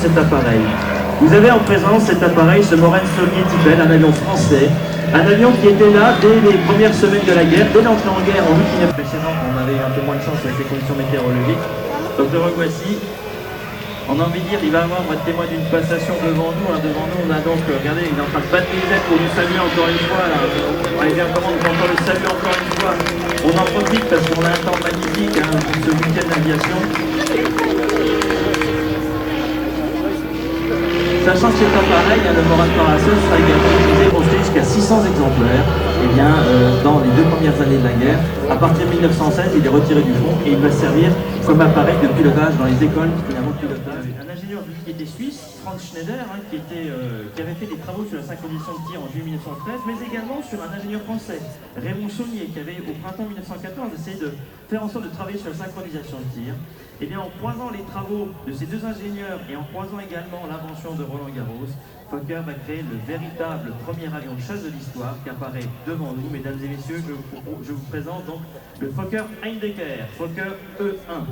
cet appareil. Vous avez en présence cet appareil, ce Morane Saulnier Tipel, un avion français, un avion qui était là dès les premières semaines de la guerre, dès l'entrée en guerre en août 19 précédent, on avait un peu moins de chance avec les conditions météorologiques. Donc le revoici. On a envie de dire, il va avoir, on va être témoin d'une passation devant nous. Devant nous, on a donc, regardez, il est en train de battre les ailes pour nous saluer encore une fois. Là. Allez, bien, comment on encore le saluer encore une fois. On en profite parce qu'on a un temps magnifique pour ce week-end d'aviation. Sachant que cet appareil, le Morane Paracel sera également utilisé pour construire jusqu'à 600 exemplaires dans les 2 premières années de la guerre. À partir de 1916, il est retiré du front et il va servir comme appareil de pilotage dans les écoles finalement de pilotage. Un ingénieur qui était suisse, Franz Schneider, qui avait fait des travaux sur la synchronisation de tir en juillet 1913, mais également sur un ingénieur français, Raymond Saulnier, qui avait au printemps 1914 essayé de faire en sorte de travailler sur la synchronisation de tir. Et bien en croisant les travaux de ces 2 ingénieurs et en croisant également l'invention de Roland Garros, Fokker va créer le véritable premier avion de chasse de l'histoire qui apparaît devant nous. Mesdames et messieurs, je vous présente donc le Fokker Heimdecker, Fokker E1.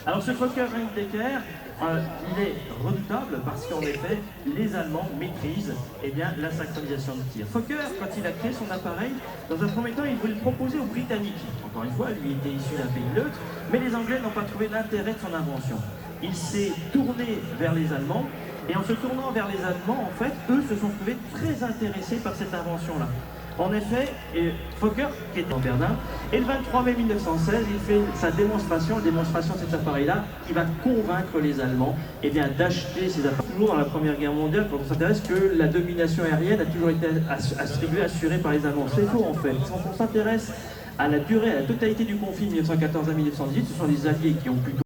Alors ce Fokker Heimdecker, il est redoutable parce qu'en effet, les Allemands maîtrisent la synchronisation de tir. Fokker, quand il a créé son appareil, dans un premier temps, il voulait le proposer aux Britanniques. Encore une fois, lui était issu d'un pays neutre, mais les Anglais n'ont pas trouvé l'intérêt de son invention. Il s'est tourné vers les Allemands, et en se tournant vers les Allemands, en fait, eux se sont trouvés très intéressés par cette invention-là. En effet, Fokker, qui était en Berlin, et le 23 mai 1916, il fait sa démonstration, la démonstration de cet appareil-là, qui va convaincre les Allemands d'acheter ces appareils. Toujours dans la Première Guerre mondiale, quand on s'intéresse que la domination aérienne a toujours été assurée par les Allemands. C'est faux en fait. Quand on s'intéresse à la durée, à la totalité du conflit de 1914 à 1918, ce sont les Alliés qui ont plutôt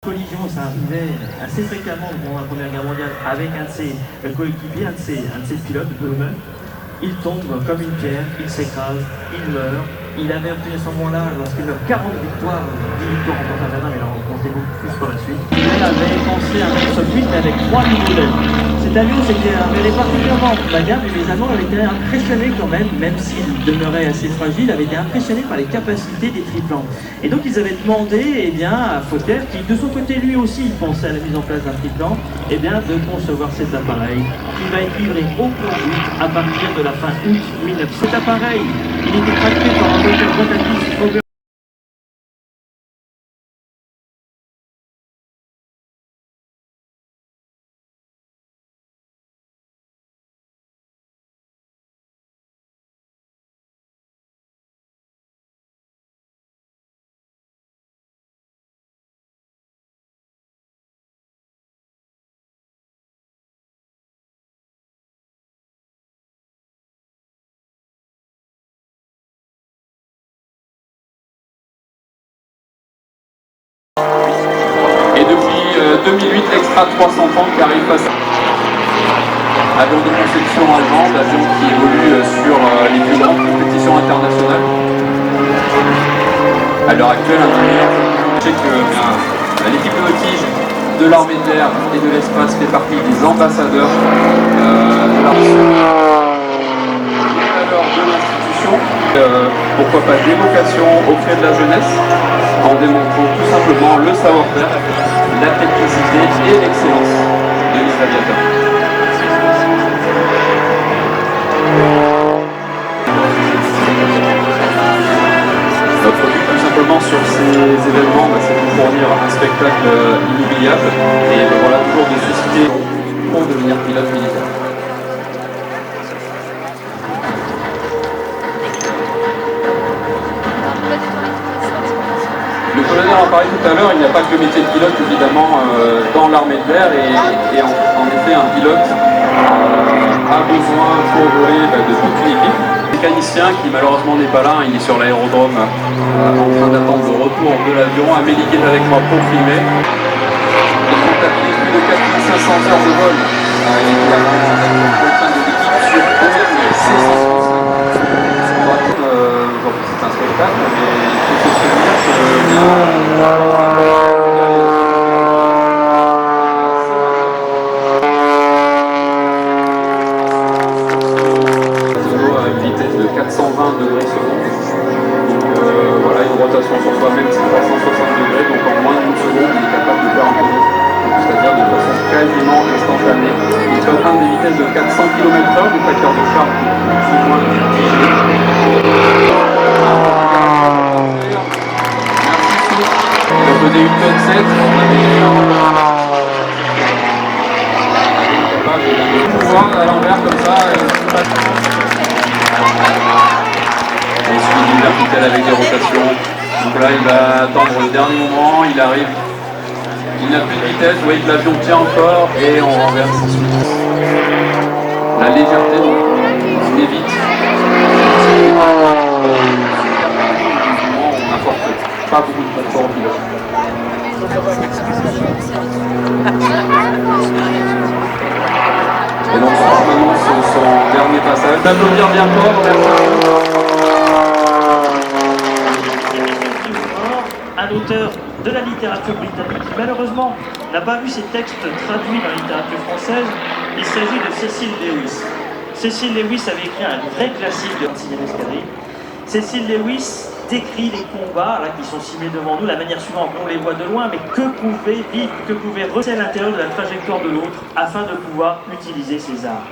collision, ça arrivait assez fréquemment pendant la Première Guerre mondiale avec un de ses coéquipiers, un de ses pilotes, Blumen. Il tombe comme une pierre, il s'écrase, il meurt. Il avait obtenu à ce moment-là, lorsqu'il meurt, 40 victoires, 10 victoires en contre mais il en comptait beaucoup plus par la suite. Il avait pensé à mettre ce but avec 3 niveaux d'aile. Cet avion avait particulièrement bagarre, mais les Allemands avaient été impressionnés quand même s'il demeurait assez fragile, avaient été impressionnés par les capacités des triplans. Et donc ils avaient demandé à Fokker, qui de son côté lui aussi il pensait à la mise en place d'un triplan, de concevoir cet appareil qui va être livré au conduit à partir de la fin août 1900. Cet appareil, il était tracté par un moteur rotatif 2008 Extra 330 qui arrive face à avion de conception allemande, avion qui évolue sur les plus grandes compétitions internationales. À l'heure actuelle, un ingénieur, je sais que l'équipe pilotis de l'armée de l'air et de l'espace fait partie des ambassadeurs de la valeur de l'institution. Pourquoi pas d'évocation auprès de la jeunesse, en démontrant tout simplement le savoir-faire, la technicité et l'excellence de nos aviateurs. Notre but tout simplement sur ces événements, c'est de fournir un spectacle inoubliable et voilà, toujours de susciter pour devenir pilote militaire. Le colonel en parlait tout à l'heure, il n'y a pas que le métier de pilote évidemment dans l'armée de l'air et en effet un pilote a besoin pour voler de toute une équipe. Le mécanicien qui malheureusement n'est pas là, il est sur l'aérodrome en train d'attendre le retour de l'avion. Amélie qui est avec moi pour filmer. Ils ont tapé plus de 4500 heures de vol, évidemment avec une contrainte de l'équipe sur Boeing 665. Aujourd'hui c'est un spectacle, mais il faut se souvenir à une vitesse de 420 degrés secondes. Donc voilà, une rotation sur soi-même c'est 360 degrés, donc en moins d'une seconde il est capable de faire un peu, c'est-à-dire de façon quasiment instantanée. Il peut atteindre des vitesses de 400 km/h, des facteurs de charge plus ou moins mitigés. On a donné une tonne 7, on avait capable de pouvoir à l'envers comme ça. Et suivi du vertical avec des rotations. Donc là il va attendre le dernier moment, il arrive. Il n'a plus de vitesse, vous voyez que l'avion tient encore et on renverse ensuite. La légèreté, donc on évite. On n'apporte pas beaucoup de confort au pilote. Et donc on annonce son dernier passage. D'applaudir bien fort. Un auteur de la littérature britannique qui malheureusement n'a pas vu ses textes traduits dans la littérature française. Il s'agit de Cecil Lewis. Cecil Lewis avait écrit un vrai classique de l'Antienne Escadrille. Cecil Lewis décrit les combats là, qui sont simulés devant nous de la manière suivante. On les voit de loin, mais que pouvait vivre, que pouvait recevoir à l'intérieur de la trajectoire de l'autre afin de pouvoir utiliser ses armes.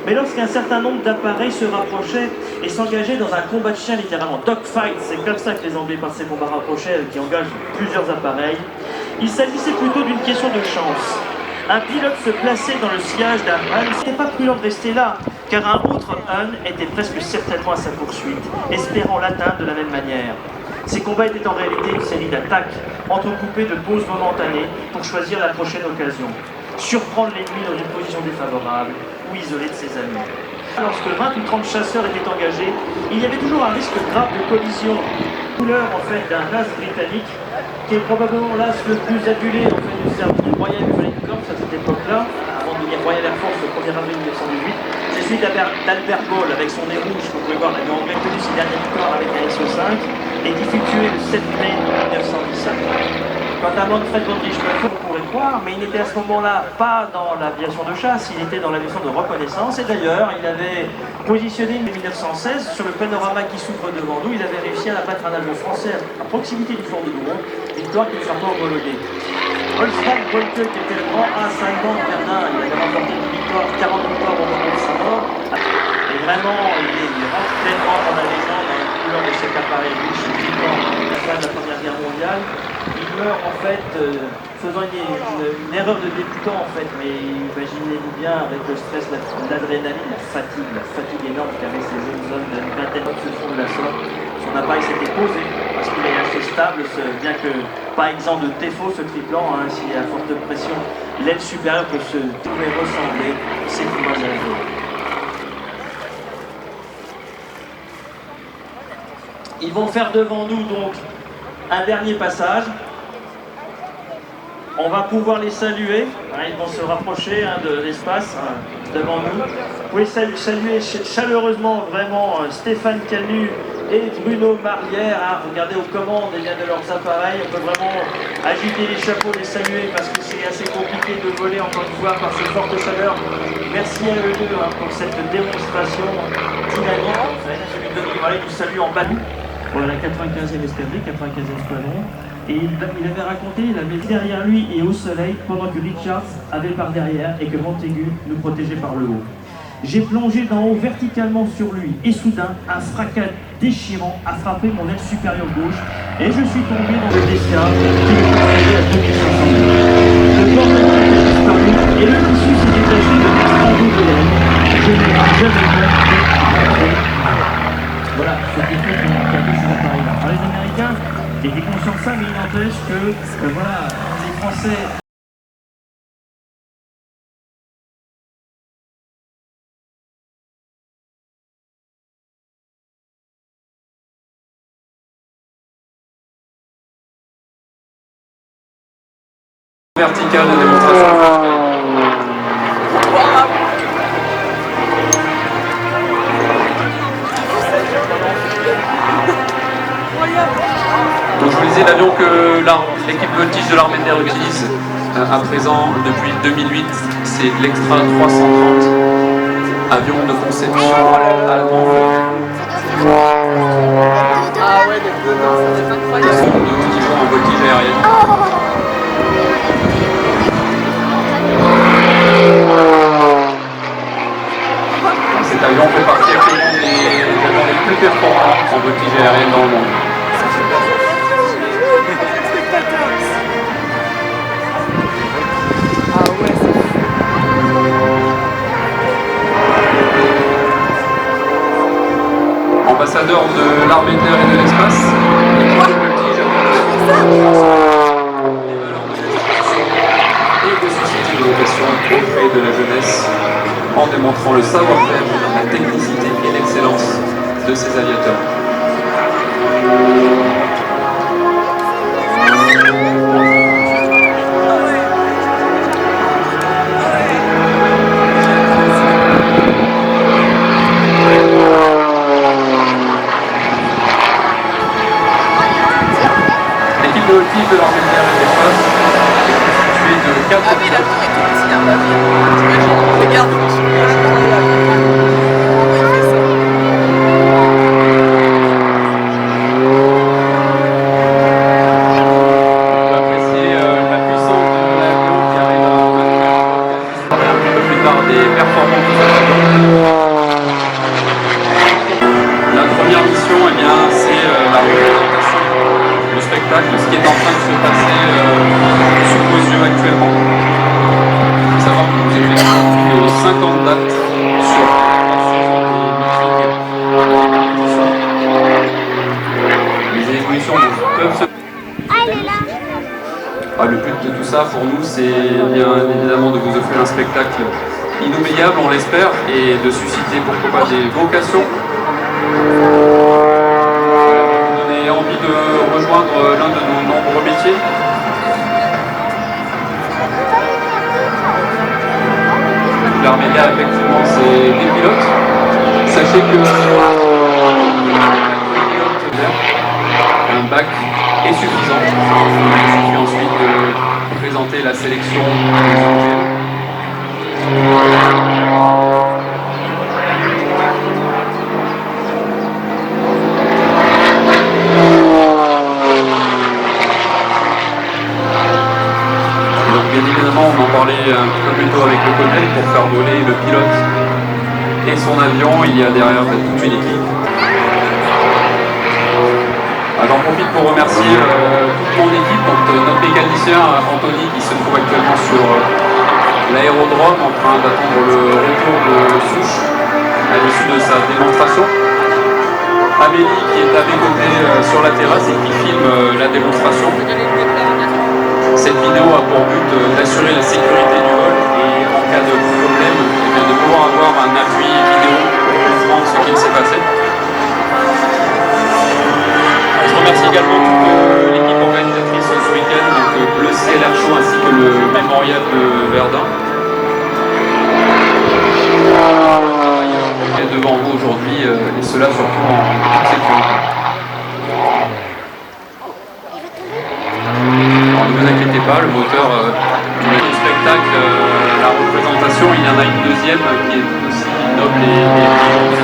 Mais lorsqu'un certain nombre d'appareils se rapprochaient et s'engageaient dans un combat de chien, littéralement dogfight, c'est comme ça que les Anglais passent ces combats rapprochés qui engagent plusieurs appareils, il s'agissait plutôt d'une question de chance. Un pilote se plaçait dans le sillage d'un Hun, ce n'était pas prudent de rester là, car un autre Hun était presque certainement à sa poursuite, espérant l'atteindre de la même manière. Ces combats étaient en réalité une série d'attaques, entrecoupées de pauses momentanées pour choisir la prochaine occasion. Surprendre l'ennemi dans une position défavorable ou isolé de ses amis. Lorsque 20 ou 30 chasseurs étaient engagés, il y avait toujours un risque grave de collision. Couleur en fait d'un as britannique qui est probablement l'as le plus adulé en fait du service du Royal Flying Corps à cette époque-là, avant de devenir Royal Air Force le 1er avril 1918. C'est celui d'Albert Gaulle avec son nez rouge, que vous pouvez voir l'avion anglais connu ses derniers victoires avec un SO5 et qui fut tué le 7 mai 1917. Quant à Manfred von Richthofen, vous pourrez croire, mais il n'était à ce moment-là pas dans l'aviation de chasse, il était dans l'aviation de reconnaissance. Et d'ailleurs, il avait positionné en 1916 sur le panorama qui s'ouvre devant nous. Il avait réussi à abattre un avion français à proximité du fort de Douron, victoire qui ne sera pas homologuée. Wolfgang Wolke, qui était le grand as allemand de Verdun, il avait remporté 40 victoires au moment de sa mort. Et vraiment, il rentre pleinement dans la légende dans la couleur de cet appareil russe, à la fin de la Première Guerre mondiale. Il meurt en fait faisant une erreur de débutant en fait, mais imaginez-vous bien avec le stress, l'adrénaline, la fatigue énorme qu'avaient ces jeunes hommes d'une vingtaine de se font de la sorte. Son appareil s'était posé parce qu'il est assez stable, bien que pas exempt de défaut ce triplan, hein, si à forte pression l'aile supérieure peut se pouvait ressembler, c'est tout moins à jour. Ils vont faire devant nous donc un dernier passage. On va pouvoir les saluer, ils vont se rapprocher de l'espace devant nous. Vous pouvez saluer chaleureusement vraiment Stéphane Canu et Bruno Marlière. Regardez aux commandes de leurs appareils. On peut vraiment agiter les chapeaux, les saluer parce que c'est assez compliqué de voler encore une fois par cette forte chaleur. Merci à eux deux pour cette démonstration dynamique. Voilà, il nous salue en bas pour la 95e escadrille, 95e squadron. Et il avait raconté, il avait vu derrière lui et au soleil, pendant que Richards avait par derrière et que Montaigu nous protégeait par le haut. J'ai plongé d'en haut verticalement sur lui et soudain, un fracas déchirant a frappé mon aile supérieure gauche et je suis tombé dans le Dessia qui me poursuivait à 2500 mètres. Le corps de mon était disparu et le tissu s'est détaché de l'extendue de l'aile. Je n'ai jamais peur de. Voilà, c'était fait pour garder ces appareils-là. Alors les Américains étaient conscients de ça, mais il n'empêche que voilà, les Français. Verticale de démonstration. Donc je vous disais, l'avion que l'équipe voltige de l'armée de l'air utilise à présent depuis 2008, c'est l'Extra 330, avion de conception allemand. Ah ouais, les deux, non, c'est incroyable. Ils sont de haut niveau en voltige aérienne. Cet avion fait partie actuellement des avions les plus performants en voltige aérienne dans le monde. Ah ouais, c'est fou. Ambassadeur de l'armée de l'air et de l'espace, voltige et de susciter l'éducation auprès de la jeunesse en démontrant le savoir-faire, la technicité et l'excellence de ces aviateurs. L'équipe de voltige de l'armée de l'air et de l'espace est constituée de 4 Ah oui, l'avion est tout petit, hein, l'avion. Regarde, je me souviens, j'ai parlé à il fait ça. On peut apprécier la puissance de l'avion qui arrive à parler un petit peu plus tard des performances de cet avion. La première mission, eh bien, c'est la représentation, le spectacle, ce qui est en train de se passer sous vos yeux actuellement. Il faut savoir que nous effectuons plus de 50 dates sur les évolutions peuvent se. Le but de tout ça pour nous, c'est bien évidemment de vous offrir un spectacle inoubliable, on l'espère, et de susciter pourquoi pas des vocations. Vous donner envie de rejoindre l'un de nos nombreux métiers. L'armée de l'air, effectivement, c'est des pilotes. Sachez que un bac est suffisant. Il suffit ensuite de présenter la sélection des objets. Donc bien évidemment, on en parlait un petit peu plus tôt avec le colonel, pour faire voler le pilote et son avion, il y a derrière toute une équipe. J'en profite pour remercier toute mon équipe, donc notre mécanicien Anthony qui se trouve actuellement sur l'aérodrome en train d'attendre le retour de Souche à l'issue de sa démonstration. Amélie qui est à mes côtés sur la terrasse et qui filme la démonstration. Cette vidéo a pour but d'assurer la sécurité du vol et en cas de problème, de pouvoir avoir un appui vidéo pour comprendre ce qu'il s'est passé. Je remercie également toute l'équipe organisatrice ce week-end, donc Bleu Ciel air chaud ainsi que le mémorial de Verdun. Et devant vous aujourd'hui, et cela surtout en toute sécurité. Alors, ne vous inquiétez pas, le moteur du spectacle, la représentation, il y en a une deuxième qui est aussi noble et brillante.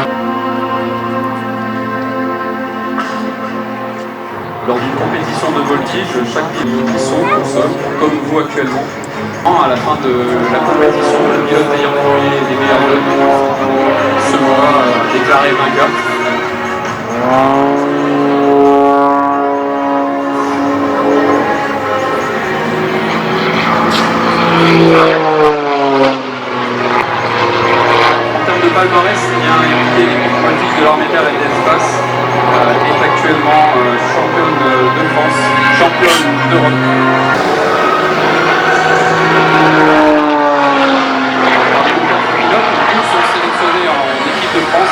Lors d'une compétition de voltige, chaque pilote console, comme vous actuellement. À la fin de la compétition, le pilote ayant fait les meilleures notes se voit déclaré vainqueur. En termes de palmarès, l'équipe voltige de l'armée de l'air et de l'espace est actuellement championne de France, championne d'Europe.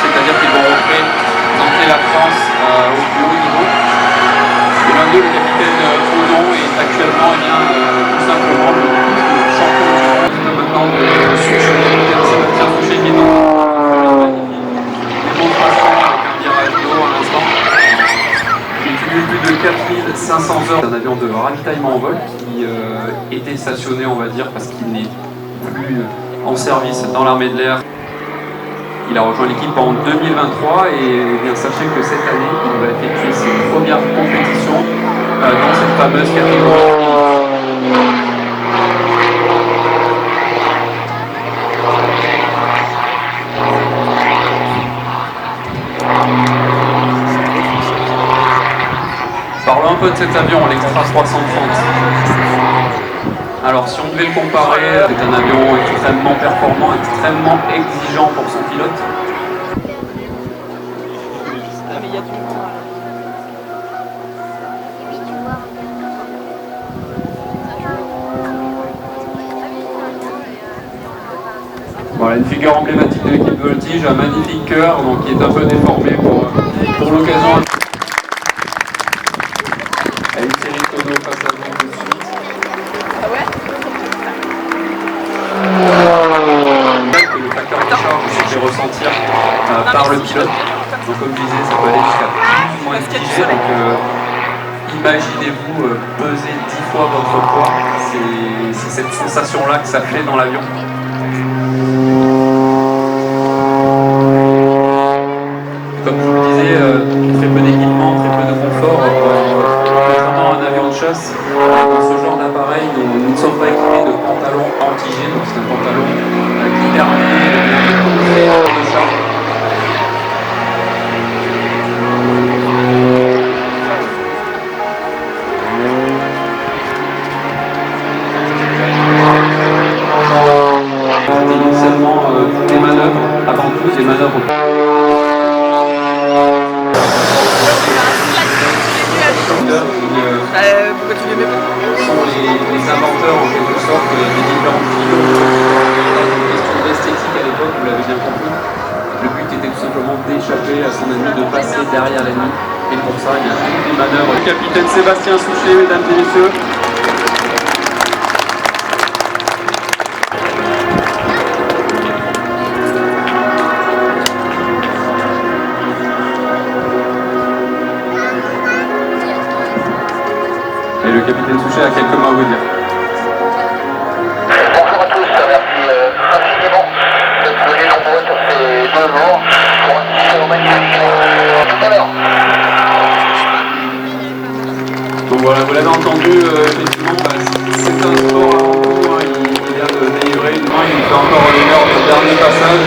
C'est-à-dire qu'ils vont représenter la France au plus haut niveau. Et l'un d'eux, le capitaine Faudon, est actuellement tout simplement le champion du monde. Maintenant, le capitaine Sébastien Fouché qui est dans une démonstration avec un virage d'eau à l'instant. Il cumule plus de 4500 heures d'un avion de ravitaillement en vol qui était stationné, on va dire, parce qu'il n'est plus en service dans l'armée de l'air. Il a rejoint l'équipe en 2023 et bien sachez que cette année, il va effectuer ses premières compétitions dans cette fameuse catégorie. Parlons un peu de cet avion, l'Extra 330. Alors si on devait le comparer, c'est un avion extrêmement performant, extrêmement exigeant pour son pilote. Voilà une figure emblématique de l'équipe de voltige, un magnifique cœur, donc qui est un peu déformé pour l'occasion. Et une série de tonneaux face à vous de suite. Le facteur de charge se fait ressentir par le pilote. Donc comme je disais, ça peut aller jusqu'à plus ou moins 10 G. Donc imaginez-vous peser 10 fois votre poids. C'est cette sensation-là que ça fait dans l'avion. Comme je vous le disais, très peu d'équipement, très peu de confort. Contrairement à un avion de chasse, dans ce genre d'appareil, nous ne sommes pas équipés de pantalons anti-G, donc c'est un pantalon qui permet de créer de charge. Initialement, des manœuvres, avant tout des manœuvres. Pourquoi tu les mets pas Sont les inventeurs en quelque sorte des différents pilotes. Une question d'esthétique à l'époque, vous l'avez bien compris. Le but était tout simplement d'échapper à son ennemi, de passer derrière l'ennemi. Et pour ça, il y a toutes les manœuvres. Le capitaine Sébastien Souchet, mesdames et messieurs. Et le capitaine Souchet a quelques mots à vous dire. Bonjour à tous, merci infiniment d'être venus nombreux sur ces 2 jours pour assister au magnifique tout à l'heure. Donc voilà, vous l'avez entendu, effectivement, c'est un sport avant tout, il vient de délivrer une main, il fait encore l'honneur du dernier passage.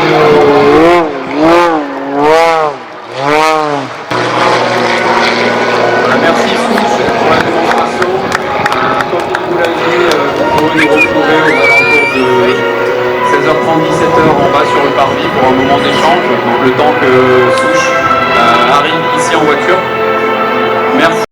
Merci Souche pour la démonstration. Comme vous l'avez dit, vous pouvez nous retrouver aux alentours de 16h30, 17h en bas sur le parvis pour un moment d'échange, donc le temps que Souche arrive ici en voiture. Merci.